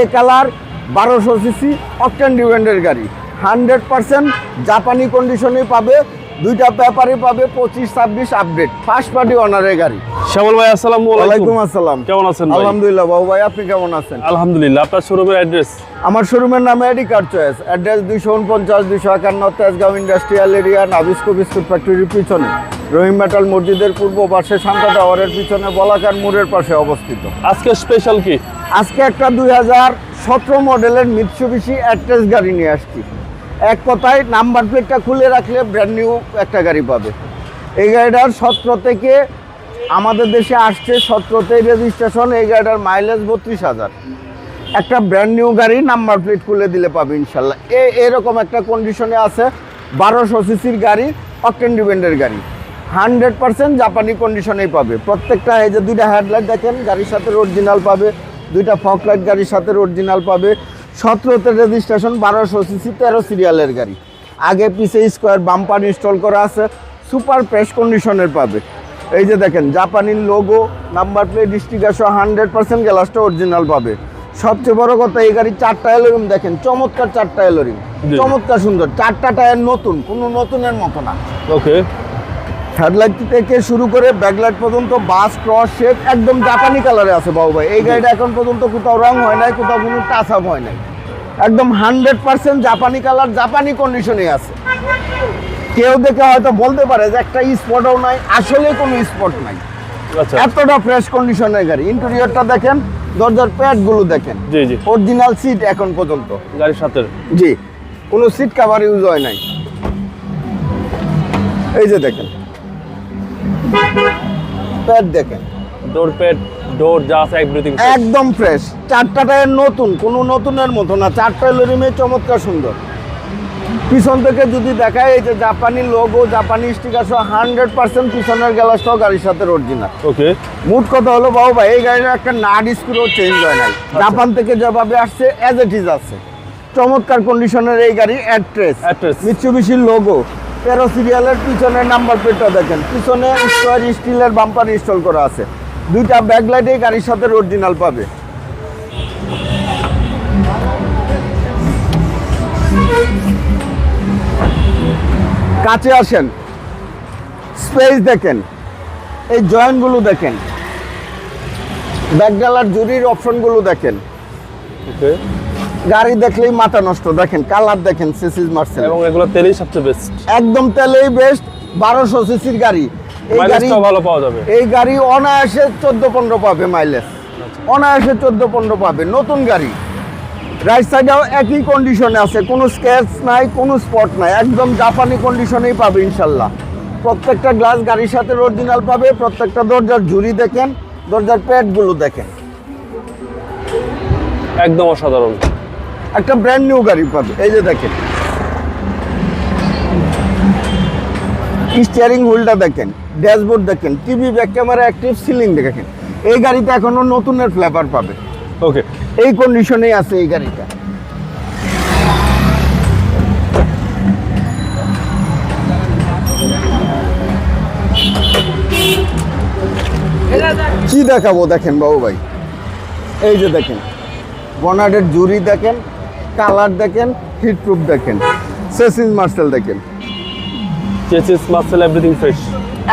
এ colour 1200 CC octane ডিপেন্ডের গাড়ি 100% জাপানি কন্ডিশনে পাবে। দুইটা পেপারে পাবে 25-26 আপডেট ফার্স্ট পার্টি অনারের গাড়ি। শ্যামল ভাই আসসালামু আলাইকুম আসসালাম। কেমন আছেন ভাই? আলহামদুলিল্লাহ বাবু ভাই, আপনি কেমন আছেন? আলহামদুলিল্লাহ। আপনার শোরুমের অ্যাড্রেস? আমার শোরুমের নাম AD car choice, address 249-251 Tejgaon industrial area, Nabisco biscuit ফ্যাক্টরির পিছনে, রহিম মেটাল মসজিদের পূর্ব পাশে, শান্তা টাওয়ারের পিছনে, বলাকার মোড়ের পাশে অবস্থিত। আজকে স্পেশাল কি? আজকে একটা 2017 মডেলের মিৎসুবিশি অ্যাট্রেস গাড়ি নিয়ে আসছি। এক কথায় নাম্বার প্লেটটা খুলে রাখলে ব্র্যান্ড নিউ একটা গাড়ি পাবে। এই গাড়িটার 17 থেকে আমাদের দেশে আসছে, 17তেই রেজিস্ট্রেশন। এই গাড়িটার মাইলেজ 32,000। একটা ব্র্যান্ড নিউ গাড়ি নাম্বার প্লেট খুলে দিলে পাবে ইনশাল্লাহ। এরকম একটা কন্ডিশনে আছে। 1200 সিসির গাড়ি, অকটেন ডিপেন্ডের গাড়ি, 100% জাপানি কন্ডিশনেই পাবে। প্রত্যেকটা এই যে দুইটা হেডলাইট দেখেন গাড়ির সাথে অরিজিনাল পাবে, দুইটা ফগ লাইট গাড়ির সাথে অরিজিনাল পাবে। 17তে রেজিস্ট্রেশন, 1200 সিসি, 13 সিরিয়ালের গাড়ি। আগে পিছে স্কোয়ার বাম্পার ইনস্টল করা আছে, সুপার ফ্রেশ কন্ডিশনের পাবে। এই যে দেখেন জাপানির লোগো, নাম্বার প্লেট, স্টিকার সহ 100% গ্লাসটা অরিজিনাল পাবে। সবচেয়ে বড় কথা, এই গাড়ির 4টা এলোরিম দেখেন, চমৎকার 4টা এলোরিম, চমৎকার সুন্দর। 4টা টায়ার নতুন, কোনো নতুনের মতো না। ওকে। হেডলাইট থেকে শুরু করে ব্যাকলাইট পর্যন্ত বাস ক্রস শেপ একদম জাপানি কালারে আছে বাবু ভাই। এই গাড়িটা এখন পর্যন্ত কোথাও রং হয় নাই, কোথাও কোনো টাচ আপ হয় নাই, একদম 100% জাপানি কালার, জাপানি কন্ডিশনে আছে। কেউ দেখে হয়তো বলতে পারে যে একটা স্পটও নাই, আসলে কোনো স্পট নাই। আচ্ছা, এতটা ফ্রেশ কন্ডিশনের গাড়ি। ইন্টেরিয়রটা দেখেন, দরজার প্যাডগুলো দেখেন, জি জি, অরিজিনাল সিট এখন পর্যন্ত গাড়ির সাথে। জি, কোনো সিট কভার ইউজ হয় নাই। এই যে দেখেন প্যাড দেখেন, ডোর প্যাড, ডোর যা আছে এভরিথিং একদম ফ্রেশ। 4টা টায়ার নতুন, কোনো নতুনের মতো না। 4টা এলোরিমে চমৎকার সুন্দর। পিছন থেকে যদি দেখায়, এই যে জাপানি লোগো, জাপানি স্টিকার সহ 100% পিছনের গ্লাসটাও গাড়ির সাথে অরিজিনাল। ওকে। মোট কথা হলো বাবু ভাই, এই গাড়ির একটা নাট স্ক্রুও চেঞ্জ হয় নাই। জাপান থেকে যেভাবে আসছে অ্যাজ ইট ইজ আছে। চমৎকার কন্ডিশনের এই গাড়ি। অ্যাড্রেস মিৎসুবিশির লোগো, 13 সিরিয়ালের পিছনের নাম্বার প্লেটটা দেখেন, পিছনে স্কোয়ার স্টিলের বাম্পার ইনস্টল করা আছে। দুইটা ব্যাকলাইট এই গাড়ির সাথে অরিজিনাল পাবে। কাছে আসেন, স্পেস দেখেন, এই জয়েন্টগুলো দেখেন, ব্যাকডালার জুরির অপশনগুলো দেখেন। ওকে। গাড়ি দেখলেই মাথা নষ্ট। দেখেন কালার দেখেন, সিসিস মার্সেল, এবং এগুলো তেলেই সবচেয়ে বেস্ট, একদম তেলেই বেস্ট। 1200 সিসির গাড়ি। এই গাড়ি ভালো পাওয়া যাবে। এই গাড়ি অনায়াসে 14-15 পাবে মাইলেজ, অনায়াসে 14-15 পাবে। নতুন গাড়ি। রাইট সাইডেও একই কন্ডিশনে আছে, কোনো স্ক্র্যাচ নাই, কোনো স্পট নাই, একদম জাপানি কন্ডিশনেই পাবে ইনশাল্লাহ। প্রত্যেকটা গ্লাস গাড়ির সাথে অরিজিনাল পাবে। প্রত্যেকটা দরজার ঝুড়ি দেখেন, দরজার প্যাডগুলো দেখেন, একদম অসাধারণ। একটা ব্র্যান্ড নিউ গাড়ি পাবে। এই যে দেখেন স্টিয়ারিং হুইলটা দেখেন, ড্যাশবোর্ড দেখেন, TV, back camera, active, ceiling দেখেন। এই গাড়িতে এখনো নতুনের ফ্লেভার পাবে। ওকে। এই কন্ডিশনেই আছে এই গাড়িটা। কি দেখাবো দেখেন বাবু ভাই, এই যে দেখেন বনাটের জুরি দেখেন, কালার দেখেন, হিট প্রুফ দেখেন, সেসিস মার্সেল দেখেন, চেসিস মাসেল এভরিথিং ফ্রেশ।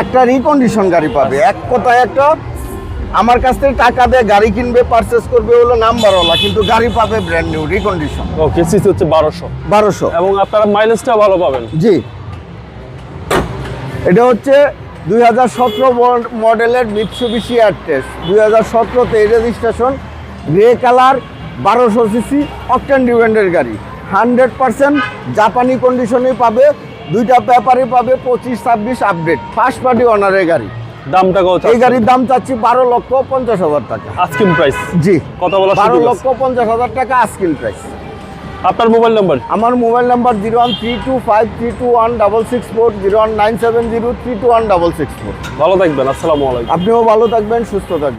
একটা রিকন্ডিশন গাড়ি পাবে। এক কথায় একটা আমার কাছ থেকে টাকা দিয়ে গাড়ি কিনবে, পারচেস করবে হলো নাম্বারওয়ালা, কিন্তু গাড়ি পাবে ব্র্যান্ড নিউ রিকন্ডিশন। ওকে। সিসি হচ্ছে 1200 এবং আপনারা মাইলেজটা ভালো পাবেন। জি, এটা হচ্ছে 2017 মডেলের মিৎসুবিশি অ্যাট্রেস, 2017তে registration, grey colour, 1200 CC octane ডিপেন্ডের গাড়ি, 100% জাপানি কন্ডিশনেই পাবে। দুইটা পেপারে পাবে 25-26 আপডেট ফার্স্ট পার্টি অনারের গাড়ি। দামটা কত? এই গাড়ির দাম চাচ্ছি 12,50,000 টাকা আস্কিং প্রাইস। জি, কত বলা? 12,50,000 টাকা আস্কিং প্রাইস। আপনার মোবাইল নাম্বার? আমার মোবাইল নাম্বার 0132532164, 0197032164। ভালো থাকবেন। আসসালামু আলাইকুম। আপনিও ভালো থাকবেন, সুস্থ থাকবেন।